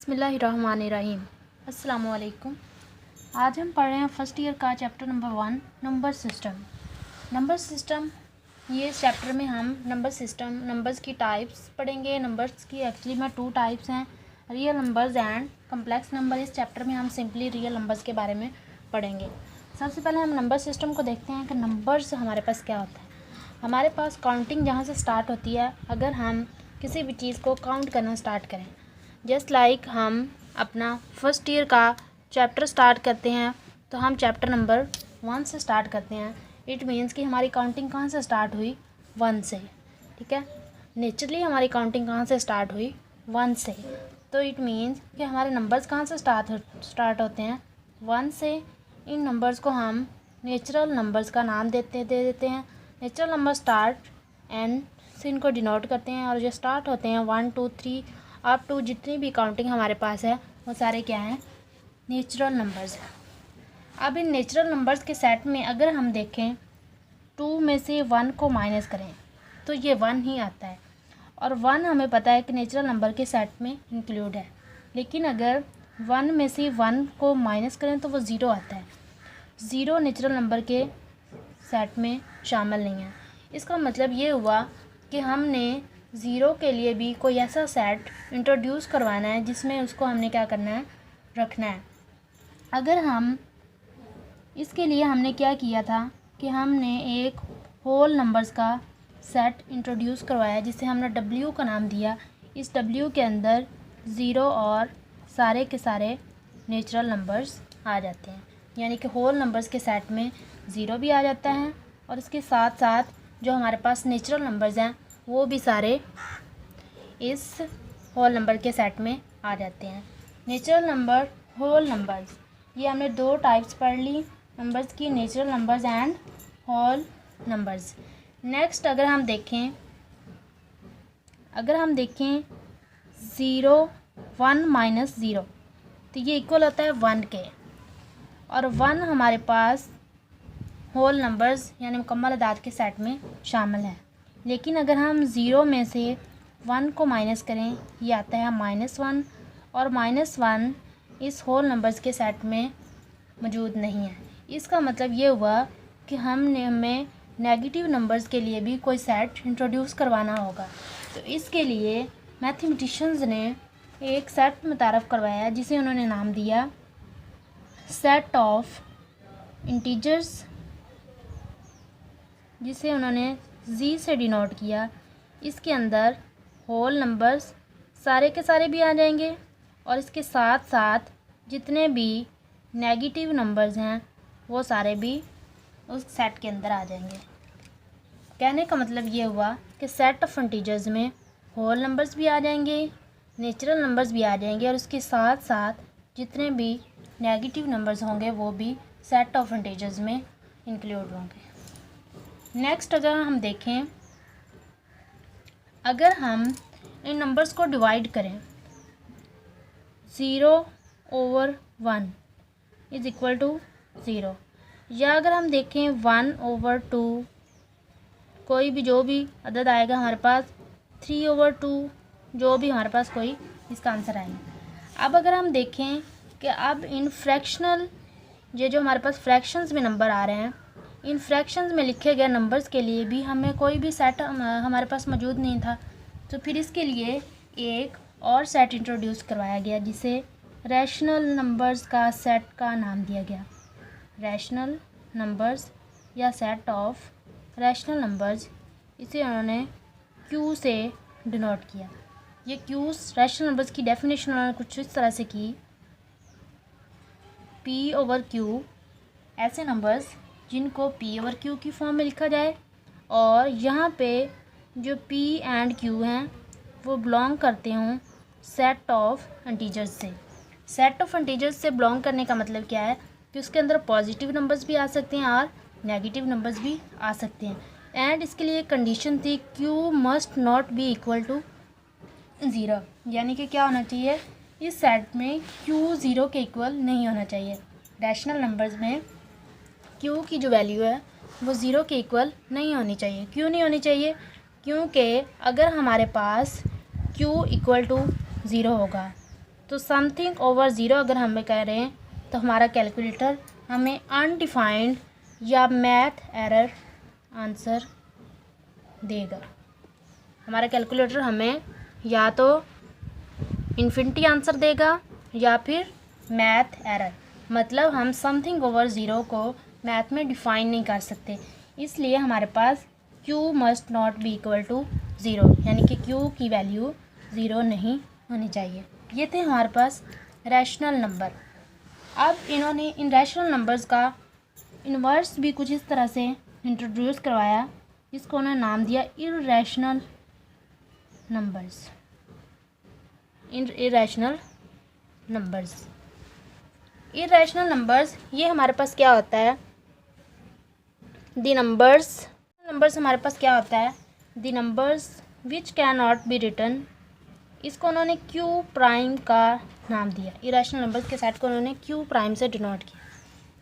बिस्मिल्लाहिर्रहमानिर्रहीम। अस्सलामुअलैकुम। आज हम पढ़ रहे हैं फर्स्ट ईयर का chapter number 1 number system. Number system, ये चैप्टर में हम नंबर सिस्टम, नंबर्स की टाइप्स पढ़ेंगे। नंबर्स की एक्चुअली में 2 टाइप्स हैं, real numbers and complex number. इस चैप्टर में हम सिंपली रियल नंबर्स के बारे में पढ़ेंगे। सबसे पहले हम नंबर सिस्टम को देखते हैं कि नंबर्स हमारे पास क्या होता है। हमारे पास काउंटिंग जहाँ से स्टार्ट होती है, अगर हम किसी भी चीज़ को काउंट करना स्टार्ट करें, जस्ट लाइक हम अपना फर्स्ट ईयर का चैप्टर स्टार्ट करते हैं, तो हम चैप्टर नंबर 1 से स्टार्ट करते हैं। इट मीन्स कि हमारी काउंटिंग कहाँ से स्टार्ट हुई? 1 से। ठीक है, नेचुरली हमारी काउंटिंग कहाँ से स्टार्ट हुई? 1 से। तो इट मीन्स कि हमारे नंबर्स कहाँ से स्टार्ट होते हैं? 1 से। इन नंबर्स को हम नेचुरल नंबर्स का नाम दे देते हैं। नेचुरल नंबर स्टार्ट एन से इनको डिनोट करते हैं, और जो स्टार्ट होते हैं 1 2 3 अप टू जितनी भी काउंटिंग हमारे पास है वो सारे क्या हैं? नेचुरल नंबर्स हैं। अब इन नेचुरल नंबर्स के सेट में अगर हम देखें 2 में से 1 को माइनस करें तो ये 1 ही आता है, और 1 हमें पता है कि नेचुरल नंबर के सेट में इंक्लूड है। लेकिन अगर 1 में से 1 को माइनस करें तो वो 0 आता है। 0 नेचुरल नंबर के सेट में शामिल नहीं है। इसका मतलब ये हुआ कि हमने 0 के लिए भी कोई ऐसा सेट इंट्रोड्यूस करवाना है जिसमें उसको हमने क्या करना है? रखना है। अगर हम इसके लिए हमने क्या किया था कि हमने एक होल नंबर्स का सेट इंट्रोड्यूस करवाया, जिसे हमने W का नाम दिया। इस W के अंदर 0 और सारे के सारे नेचुरल नंबर्स आ जाते हैं, यानी कि होल नंबर्स के सेट में 0 भी आ जाता है, और इसके साथ साथ जो हमारे पास नेचुरल नंबर्स हैं वो भी सारे इस होल नंबर के सेट में आ जाते हैं। नेचुरल नंबर, होल नंबर्स, ये हमने 2 टाइप्स पढ़ ली नंबर्स की, natural numbers and whole numbers. Next अगर हम देखें 0 1 माइनस 0, तो ये इक्वल होता है 1 के, और 1 हमारे पास होल नंबर्स यानी मुकम्मल अदाद के सेट में शामिल है। लेकिन अगर हम 0 में से 1 को माइनस करें, ये आता है -1, और -1 इस होल नंबर्स के सेट में मौजूद नहीं है। इसका मतलब ये हुआ कि हमें नेगेटिव नंबर्स के लिए भी कोई सेट इंट्रोड्यूस करवाना होगा। तो इसके लिए मैथमेटिशियंस ने एक सेट मुतारफ़ करवाया जिसे उन्होंने नाम दिया सेट ऑफ इंटीजर्स, जिसे उन्होंने Z से डिनोट किया। इसके अंदर होल नंबर्स सारे के सारे भी आ जाएंगे, और इसके साथ साथ जितने भी नेगेटिव नंबर्स हैं वो सारे भी उस सेट के अंदर आ जाएंगे। कहने का मतलब ये हुआ कि सेट ऑफ इंटीजर्स में होल नंबर्स भी आ जाएंगे, नेचुरल नंबर्स भी आ जाएंगे, और उसके साथ साथ जितने भी नेगेटिव नंबर्स होंगे वो भी सेट ऑफ इंटीजर्स में इंक्लूड होंगे। नेक्स्ट अगर हम देखें, अगर हम इन नंबर्स को डिवाइड करें, 0/1 इज़ इक्वल टू 0, या अगर हम देखें 1/2, कोई भी जो भी अदद आएगा हमारे पास, 3/2, जो भी हमारे पास कोई इसका आंसर आएगा। अब अगर हम देखें कि अब इन फ्रैक्शनल, ये जो हमारे पास फ्रैक्शंस में नंबर आ रहे हैं, इन फ्रैक्शंस में लिखे गए नंबर्स के लिए भी हमें कोई भी सेट हमारे पास मौजूद नहीं था। तो फिर इसके लिए एक और सेट इंट्रोड्यूस करवाया गया जिसे रैशनल नंबर्स का सेट का नाम दिया गया। रैशनल नंबर्स या सेट ऑफ रैशनल नंबर्स, इसे उन्होंने Q से डिनोट किया। ये Q रैशनल नंबर्स की डेफिनेशन उन्होंने कुछ इस तरह से की, P/Q ऐसे नंबर्स जिनको P/Q की फॉर्म में लिखा जाए, और यहाँ पे जो P एंड Q हैं वो बिलोंग करते हों सेट ऑफ इंटीजर्स से। सेट ऑफ इंटीजर्स से बिलोंग करने का मतलब क्या है कि उसके अंदर पॉजिटिव नंबर्स भी आ सकते हैं और नेगेटिव नंबर्स भी आ सकते हैं। एंड इसके लिए कंडीशन थी Q must not be equal to 0, यानी कि क्या होना चाहिए, इस सेट में Q 0 के इक्वल नहीं होना चाहिए। रैशनल नंबर्स में Q की जो वैल्यू है वो 0 के इक्वल नहीं होनी चाहिए। क्यों नहीं होनी चाहिए? क्योंकि अगर हमारे पास Q इक्वल टू 0 होगा तो समथिंग ओवर ज़ीरो अगर हमें कह रहे हैं तो हमारा कैलकुलेटर हमें अनडिफाइंड या मैथ एरर आंसर देगा। हमारा कैलकुलेटर हमें या तो इन्फिनिटी आंसर देगा या फिर मैथ एरर, मतलब हम समथिंग ओवर ज़ीरो को मैथ में डिफ़ाइन नहीं कर सकते, इसलिए हमारे पास q must not be equal to zero, यानी कि q की वैल्यू ज़ीरो नहीं होनी चाहिए। ये थे हमारे पास रैशनल नंबर। अब इन्होंने इन रैशनल नंबर्स का इन्वर्स भी कुछ इस तरह से इंट्रोड्यूस करवाया, इसको उन्होंने नाम दिया इर्रेशनल नंबर्स। इर्रेशनल नंबर्स ये हमारे पास क्या होता है, द नंबर्स हमारे पास क्या होता है, the numbers which can not be written, इसको उन्होंने क्यू प्राइम का नाम दिया। इरेशनल नंबर्स के सेट को उन्होंने क्यू प्राइम से डिनोट किया।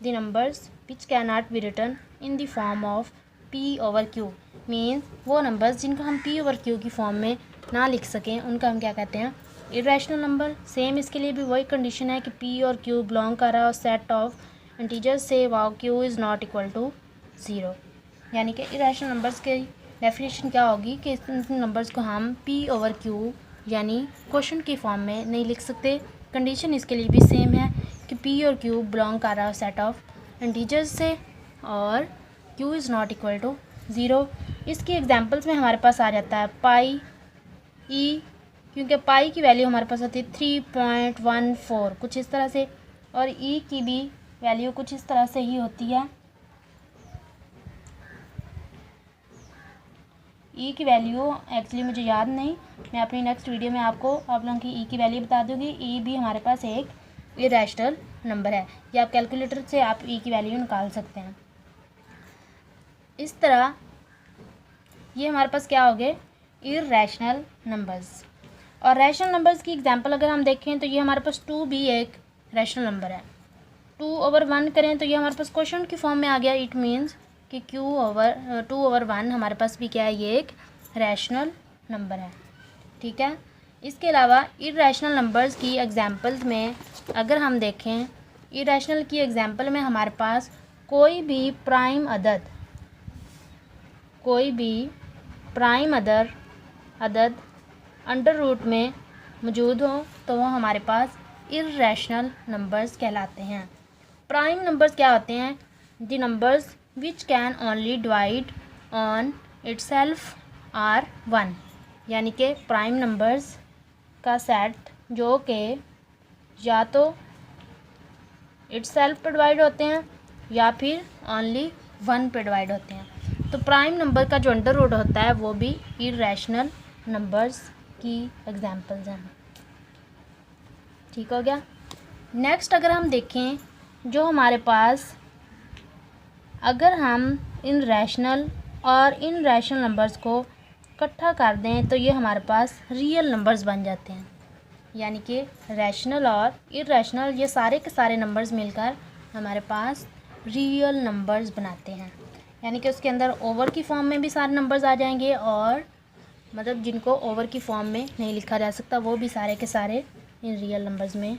The numbers which can not be written in the form of P over Q, means वो नंबर्स जिनको हम पी ओवर क्यू की फॉर्म में ना लिख सकें उनका हम क्या कहते हैं, इरेशनल नंबर। सेम इसके लिए भी वही कंडीशन है कि पी और क्यू बिलोंग कर रहा है सेट ऑफ इंटीजर्स से वाओ Q is not equal to zero, यानी कि इरेशनल नंबर्स की डेफिनेशन क्या होगी कि इन नंबर्स को हम पी ओवर क्यू यानी क्वेश्चन की फॉर्म में नहीं लिख सकते। कंडीशन इसके लिए भी सेम है कि पी और क्यू बिलोंग कर रहा है सेट ऑफ इंटीजर्स से और Q is not equal to zero. इसकी एग्जांपल्स में हमारे पास आ जाता है पाई ई, क्योंकि पाई की वैल्यू हमारे पास आती है 3.14 कुछ इस तरह से, और ई की भी वैल्यू कुछ इस तरह से ही होती है। ई की वैल्यू एक्चुअली मुझे याद नहीं, मैं अपनी नेक्स्ट वीडियो में आपको आप लोगों की ई की वैल्यू बता दूंगी। ई भी हमारे पास एक इरेशनल नंबर है, या आप कैलकुलेटर से आप ई की वैल्यू निकाल सकते हैं। इस तरह ये हमारे पास क्या हो गए, इरेशनल नंबर्स। और रैशनल नंबर्स की एग्जांपल अगर हम देखें तो ये हमारे पास 2 भी एक रैशनल नंबर है। 2/1 करें तो ये हमारे पास क्वेश्चन की फॉर्म में आ गया। इट मीन्स कि 2/1 हमारे पास भी क्या है, ये एक रैशनल नंबर है। ठीक है। इसके अलावा इरेशनल नंबर्स की एग्जांपल्स में अगर हम देखें, इरेशनल की एग्जांपल में हमारे पास कोई भी प्राइम अदद अंडर रूट में मौजूद हो तो वो हमारे पास इरेशनल नंबर्स कहलाते हैं। प्राइम नंबर्स क्या होते हैं, the numbers which can only divide on itself are 1, यानी कि प्राइम नंबर्स का सेट जो कि या तो इटसेल्फ पे डिवाइड होते हैं या फिर ओनली 1 पे डिवाइड होते हैं। तो प्राइम नंबर का जो अंडर रूट होता है वो भी इरेशनल नंबर्स की एग्जांपल्स हैं। ठीक हो गया। नेक्स्ट अगर हम देखें, जो हमारे पास अगर हम इन रैशनल और इन रैशनल नंबर्स को इकट्ठा कर दें तो ये हमारे पास रियल नंबर्स बन जाते हैं, यानी कि रैशनल और इरेशनल ये सारे के सारे नंबर्स मिलकर हमारे पास रियल नंबर्स बनाते हैं। यानी कि उसके अंदर ओवर की फॉर्म में भी सारे नंबर्स आ जाएंगे और मतलब जिनको ओवर की फॉर्म में नहीं लिखा जा सकता वो भी सारे के सारे इन रियल नंबर्स में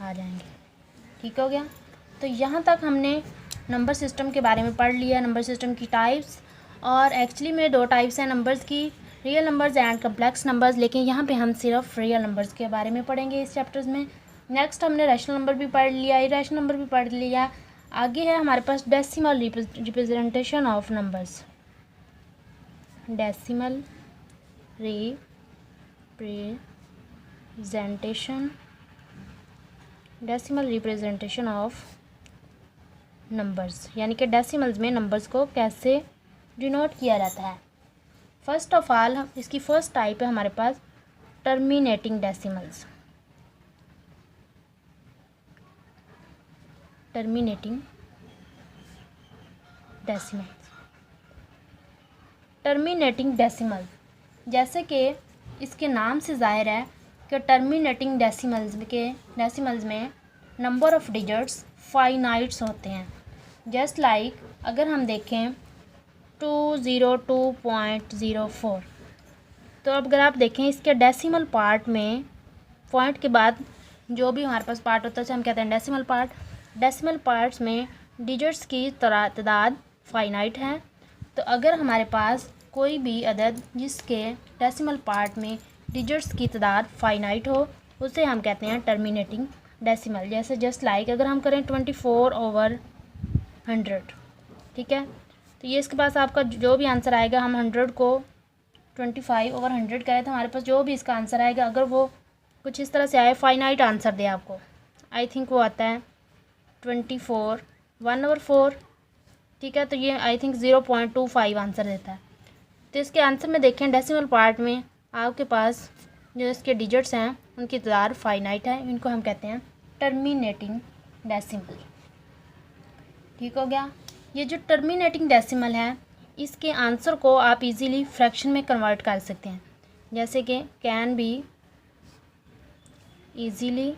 आ जाएंगे। ठीक हो गया। तो यहाँ तक हमने नंबर सिस्टम के बारे में पढ़ लिया, नंबर सिस्टम की टाइप्स। और एक्चुअली में 2 टाइप्स हैं नंबर्स की, real numbers and complex numbers, लेकिन यहाँ पे हम सिर्फ रियल नंबर्स के बारे में पढ़ेंगे इस चैप्टर्स में। नेक्स्ट हमने रैशनल नंबर भी पढ़ लिया, इरेशनल नंबर भी पढ़ लिया। आगे है हमारे पास decimal representation of numbers. Decimal representation of numbers, यानी कि डेसिमल्स में नंबर्स को कैसे डिनोट किया जाता है। फर्स्ट ऑफ ऑल इसकी फर्स्ट टाइप है हमारे पास टर्मिनेटिंग डेसिमल्स। टर्मिनेटिंग डेसिमल, जैसे कि इसके नाम से ज़ाहिर है कि टर्मिनेटिंग डेसिमल्स में नंबर ऑफ डिजिट्स फाइनाइट्स होते हैं। जस्ट लाइक अगर हम देखें 202.04, तो अब अगर आप देखें इसके डेसिमल पार्ट में पॉइंट के बाद जो भी हमारे पास पार्ट होता है हम कहते हैं डेसिमल पार्ट। डेसिमल पार्ट्स में डिजिट्स की तादाद फाइनाइट है। तो अगर हमारे पास कोई भी अदद जिसके डेसिमल पार्ट में डिजिट्स की तादाद फाइनाइट हो उसे हम कहते हैं टर्मिनेटिंग डेसिमल। जैसे जस्ट लाइक अगर हम करें 24/100, ठीक है, तो ये इसके पास आपका जो भी आंसर आएगा, हम 100 को 25/100 करें तो हमारे पास जो भी इसका आंसर आएगा, अगर वो कुछ इस तरह से आए, फाइनाइट आंसर दे आपको, आई थिंक वो आता है 24/1/4, ठीक है, तो ये आई थिंक 0.25 आंसर देता है। तो इसके आंसर में देखें डेसिमल पार्ट में आपके पास जो इसके डिजिट्स हैं उनकी तादाद फाइनाइट है, इनको हम कहते हैं टर्मिनेटिंग डेसिमल। ठीक हो गया। ये जो टर्मिनेटिंग डेसिमल है इसके आंसर को आप इजीली फ्रैक्शन में कन्वर्ट कर सकते हैं, जैसे कि can be easily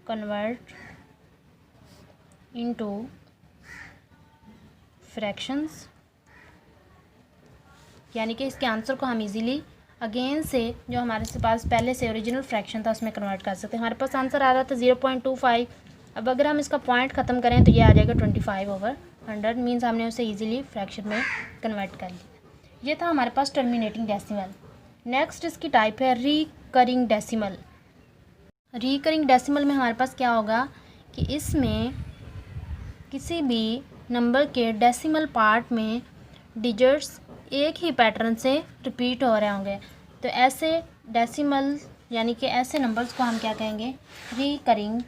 convert into fractions, यानी कि इसके आंसर को हम इजीली अगेन से जो हमारे पास पहले से ओरिजिनल फ्रैक्शन था उसमें कन्वर्ट कर सकते हैं। हमारे पास आंसर आ रहा था 0.25, अब अगर हम इसका पॉइंट ख़त्म करें तो ये आ जाएगा 25/100, मीन्स हमने उसे इजीली फ्रैक्शन में कन्वर्ट कर लिया। ये था हमारे पास टर्मिनेटिंग डेसिमल। नेक्स्ट इसकी टाइप है रिकरिंग डेसिमल। रिकरिंग डेसिमल में हमारे पास क्या होगा कि इसमें किसी भी नंबर के डेसिमल पार्ट में डिजिट्स एक ही पैटर्न से रिपीट हो रहे होंगे, तो ऐसे डेसिमल यानी कि ऐसे नंबर्स को हम क्या कहेंगे, रिकरिंग